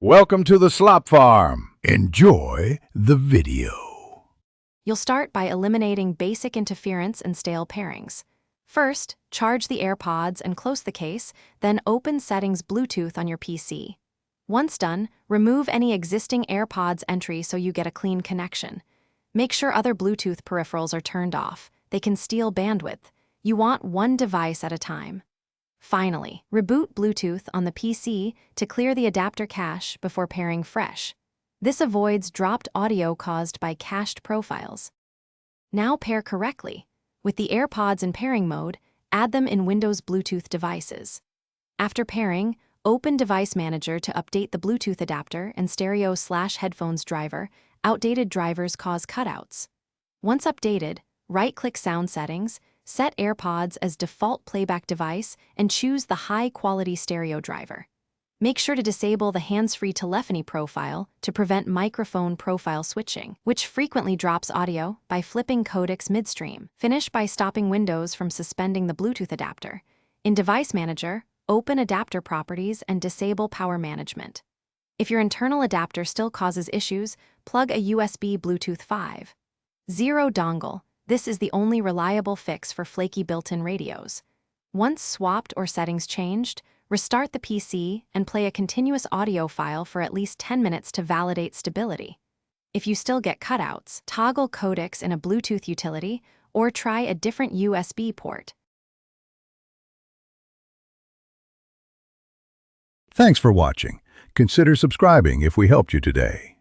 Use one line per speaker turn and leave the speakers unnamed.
Welcome to the Slop Farm. Enjoy the video.
You'll start by eliminating basic interference and stale pairings. First, charge the Airpods and close the case, then open Settings Bluetooth on your PC. Once done, remove any existing Airpods entry so you get a clean connection. Make sure other Bluetooth peripherals are turned off. They can steal bandwidth. You want one device at a time. Finally, reboot Bluetooth on the PC to clear the adapter cache before pairing fresh. This avoids dropped audio caused by cached profiles. Now pair correctly. With the AirPods in pairing mode, add them in Windows Bluetooth devices. After pairing, open Device Manager to update the Bluetooth adapter and stereo/headphones driver. Outdated drivers cause cutouts. Once updated, right-click Sound Settings, set AirPods as default playback device, and choose the high-quality stereo driver. Make sure to disable the hands-free telephony profile to prevent microphone profile switching, which frequently drops audio by flipping codecs midstream. Finish by stopping Windows from suspending the Bluetooth adapter. In Device Manager, open Adapter Properties and disable Power Management. If your internal adapter still causes issues, plug a USB Bluetooth 5.0 dongle. This is the only reliable fix for flaky built-in radios. Once swapped or settings changed, restart the PC and play a continuous audio file for at least 10 minutes to validate stability. If you still get cutouts, toggle codecs in a Bluetooth utility or try a different USB port.
Thanks for watching. Consider subscribing if we helped you today.